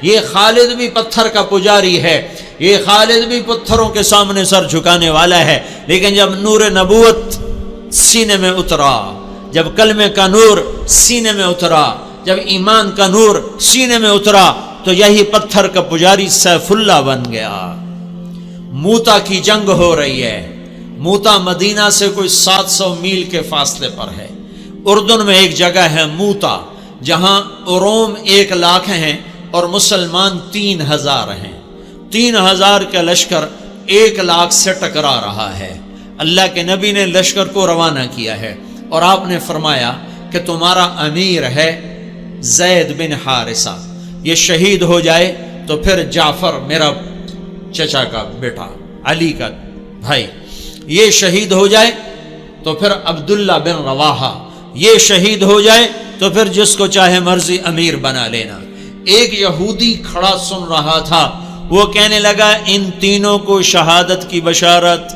یہ خالد بھی پتھر کا پجاری ہے، یہ خالد بھی پتھروں کے سامنے سر جھکانے والا ہے، لیکن جب نور نبوت سینے میں اترا، جب کلمے کا نور سینے میں اترا، جب ایمان کا نور سینے میں اترا، تو یہی پتھر کا پجاری سیف اللہ بن گیا۔ موتا کی جنگ ہو رہی ہے، موتا مدینہ سے کوئی 700 میل کے فاصلے پر ہے۔ اردن میں ایک جگہ ہے موتا، جہاں روم 1 لاکھ ہیں اور مسلمان 3000 ہیں۔ 3000 کا لشکر 1 لاکھ سے ٹکرا رہا ہے۔ اللہ کے نبی نے لشکر کو روانہ کیا ہے اور آپ نے فرمایا کہ تمہارا امیر ہے زید بن حارثہ، یہ شہید ہو جائے تو پھر جعفر میرا چچا کا بیٹا علی کا بھائی یہ شہید ہو جائے تو پھر عبداللہ بن رواحہ یہ شہید ہو جائے تو پھر جس کو چاہے مرضی امیر بنا لینا۔ ایک یہودی کھڑا سن رہا تھا، وہ کہنے لگا ان تینوں کو شہادت کی بشارت،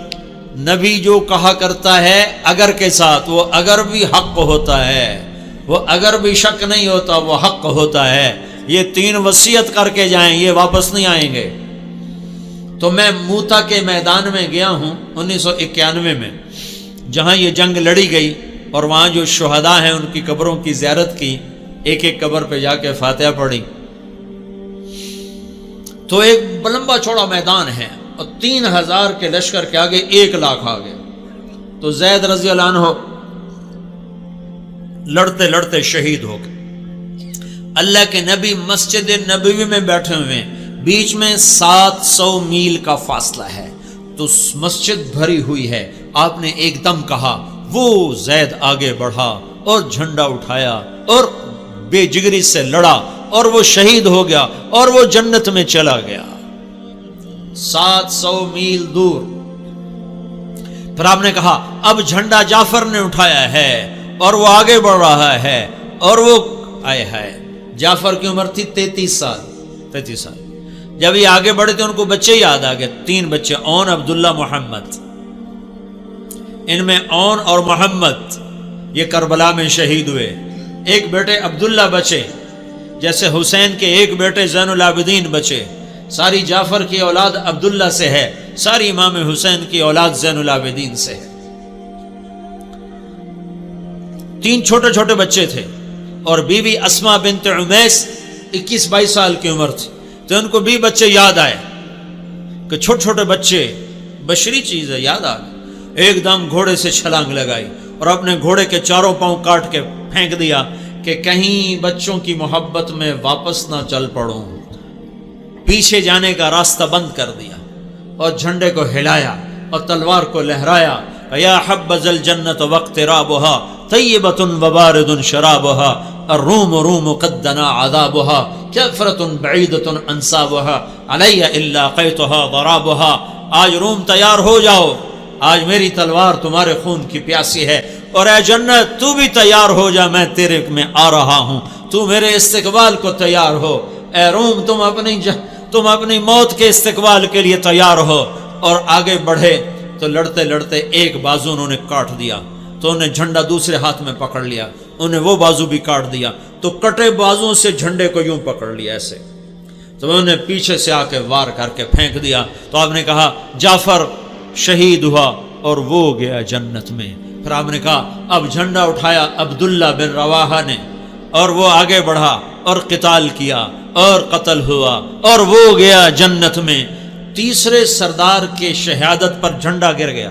نبی جو کہا کرتا ہے اگر کے ساتھ، وہ اگر بھی حق ہوتا ہے، وہ اگر بھی شک نہیں ہوتا، وہ حق ہوتا ہے۔ یہ 3 وصیت کر کے جائیں، یہ واپس نہیں آئیں گے۔ تو میں موتا کے میدان میں گیا ہوں 1991 میں، جہاں یہ جنگ لڑی گئی، اور وہاں جو شہداء ہیں ان کی قبروں کی زیارت کی، ایک ایک قبر پہ جا کے فاتحہ پڑھی۔ تو ایک لمبا چوڑا میدان ہے اور 3000 کے لشکر کے آگے 1 لاکھ آگے۔ تو زید رضی اللہ عنہ لڑتے لڑتے شہید ہو گئے۔ اللہ کے نبی مسجد نبوی میں بیٹھے ہوئے ہیں، بیچ میں 700 میل کا فاصلہ ہے، تو مسجد بھری ہوئی ہے۔ آپ نے ایک دم کہا، وہ زید آگے بڑھا اور جھنڈا اٹھایا اور بے جگری سے لڑا اور وہ شہید ہو گیا اور وہ جنت میں چلا گیا 700 میل دور۔ پھر آپ نے کہا اب جھنڈا جعفر نے اٹھایا ہے اور وہ آگے بڑھ رہا ہے، اور وہ آئے ہے۔ جعفر کی عمر تھی 33 سال۔ جب یہ آگے بڑھے تھے ان کو بچے یاد آ گئے، 3 بچے، اون، عبداللہ، محمد۔ ان میں اون اور محمد یہ کربلا میں شہید ہوئے۔ ایک بیٹے عبداللہ بچے، جیسے حسین کے ایک بیٹے زین العابدین بچے۔ ساری جعفر کی اولاد عبداللہ سے ہے، ساری امام حسین کی اولاد زین العابدین سے ہے۔ 3 چھوٹے چھوٹے بچے تھے، اور بیوی اسما بنت عمیس 21-22 سال کی عمر تھی۔ تو ان کو بھی بچے یاد آئے کہ چھوٹے چھوٹے بچے بشری چیز ہے، یاد آ گئے۔ ایک دم گھوڑے سے چھلانگ لگائی اور اپنے گھوڑے کے 4 پاؤں کاٹ کے پھینک دیا کہ کہیں بچوں کی محبت میں واپس نہ چل پڑوں۔ پیچھے جانے کا راستہ بند کر دیا اور جھنڈے کو ہلایا اور تلوار کو لہرایا۔ یا حبذ الجنت واقترابها طیبۃ وبارد شرابها الروم روم قد دنا عذابها کفرۃ بعیدۃ انصابها علی الا قیتها ضرابها۔ آج روم تیار ہو جاؤ، آج میری تلوار تمہارے خون کی پیاسی ہے، اور اے جنت تو بھی تیار ہو جا، میں تیرے میں آ رہا ہوں، تو میرے استقبال کو تیار ہو۔ اے روم تم اپنی موت کے استقبال کے لیے تیار ہو۔ اور آگے بڑھے تو لڑتے لڑتے ایک بازو انہوں نے کاٹ دیا، تو انہیں جھنڈا دوسرے ہاتھ میں پکڑ لیا، انہیں وہ بازو بھی کاٹ دیا، تو کٹے بازوں سے جھنڈے کو یوں پکڑ لیا ایسے، تو انہوں نے پیچھے سے آ کے وار کر کے پھینک دیا۔ تو آپ نے کہا جعفر شہید ہوا اور وہ گیا جنت میں۔ پھر آپ نے کہا اب جھنڈا اٹھایا عبداللہ بن رواحہ نے، اور وہ آگے بڑھا اور قتال کیا اور قتل ہوا اور وہ گیا جنت میں۔ تیسرے سردار کے شہادت پر جھنڈا گر گیا،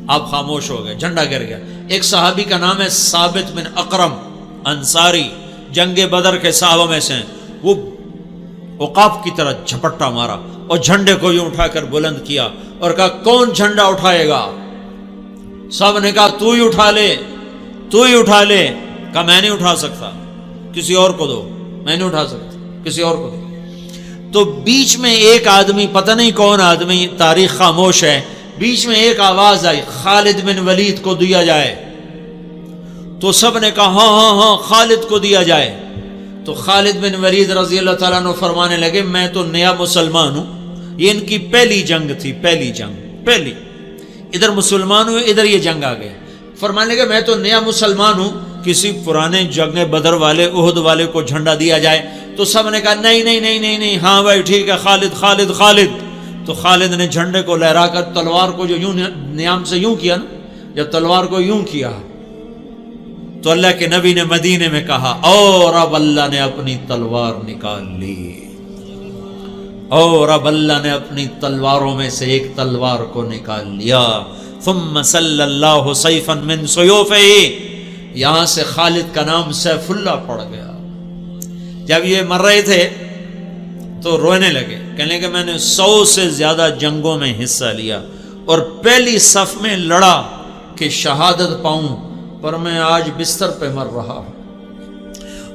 آپ خاموش ہو گئے، جھنڈا گر گیا۔ ایک صحابی کا نام ہے ثابت بن اقرم انصاری، جنگ بدر کے صحابہ میں سے، وہ عقاب کی طرح جھپٹا مارا اور جھنڈے کو یوں اٹھا کر بلند کیا اور کہا کون جھنڈا اٹھائے گا؟ سب نے کہا تو ہی اٹھا لے، تو ہی اٹھا لے۔ کہا میں نہیں اٹھا سکتا، کسی اور کو دو، میں نہیں اٹھا سکتا، کسی اور کو دو۔ تو بیچ میں ایک آدمی، پتہ نہیں کون آدمی، تاریخ خاموش ہے، بیچ میں ایک آواز آئی خالد بن ولید کو دیا جائے۔ تو سب نے کہا ہاں ہاں ہاں خالد کو دیا جائے۔ تو خالد بن ولید رضی اللہ تعالیٰ عنہ فرمانے لگے میں تو نیا مسلمان ہوں، یہ ان کی پہلی جنگ تھی، پہلی جنگ، پہلی، ادھر مسلمان ہوئے، ادھر یہ جنگ آ گئے۔ فرمانے لگے میں تو نیا مسلمان ہوں، کسی پرانے جنگ بدر والے، احد والے کو جھنڈا دیا جائے۔ تو سب نے کہا نہیں نہیں نہیں نہیں نہیں، ہاں بھائی ٹھیک ہے، خالد خالد خالد۔ تو خالد نے جھنڈے کو لہرا کر تلوار کو جو یوں نیام سے یوں کیا نا، جب تلوار کو یوں کیا تو اللہ کے نبی نے مدینے میں کہا اور اب اللہ نے اپنی تلوار نکال لی، اور اب اللہ نے اپنی تلواروں میں سے ایک تلوار کو نکال لیا۔ ثم صلی اللہ سیفا من سیوفہ، یہاں سے خالد کا نام سیف اللہ پڑ گیا۔ جب یہ مر رہے تھے تو رونے لگے، کہنے لگے میں نے 100 سے زیادہ جنگوں میں حصہ لیا اور پہلی صف میں لڑا کہ شہادت پاؤں، پر میں آج بستر پہ مر رہا ہوں۔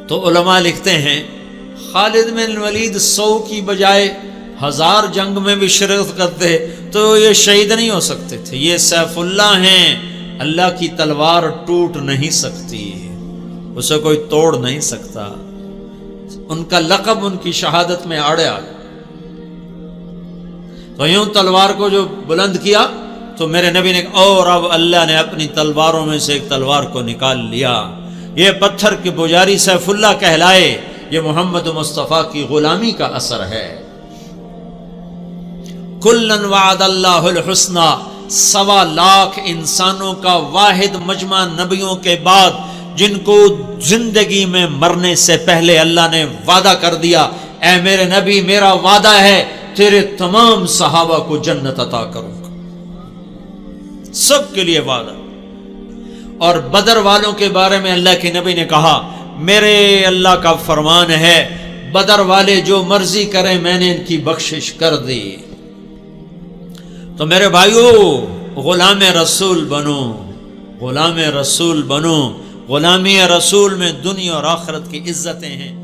تو علماء لکھتے ہیں خالد بن ولید 100 کی بجائے 1000 جنگ میں بھی شرکت کرتے تو یہ شہید نہیں ہو سکتے تھے۔ یہ سیف اللہ ہیں، اللہ کی تلوار ٹوٹ نہیں سکتی، اسے کوئی توڑ نہیں سکتا، ان کا لقب ان کی شہادت میں آڑے آ گیا۔ تو یوں تلوار کو جو بلند کیا تو میرے نبی نے کہا اور اب اللہ نے اپنی تلواروں میں سے ایک تلوار کو نکال لیا۔ یہ پتھر کے پجاری سیف اللہ کہلائے، یہ محمد مصطفیٰ کی غلامی کا اثر ہے۔ کلن وعد اللہ الحسنی، 1.25 لاکھ انسانوں کا واحد مجمع نبیوں کے بعد جن کو زندگی میں مرنے سے پہلے اللہ نے وعدہ کر دیا، اے میرے نبی میرا وعدہ ہے تیرے تمام صحابہ کو جنت عطا کروں گا، سب کے لیے وعدہ۔ اور بدر والوں کے بارے میں اللہ کے نبی نے کہا میرے اللہ کا فرمان ہے بدر والے جو مرضی کریں میں نے ان کی بخشش کر دی۔ تو میرے بھائیو غلام رسول بنو، غلام رسول بنو، غلامی رسول میں دنیا اور آخرت کی عزتیں ہیں۔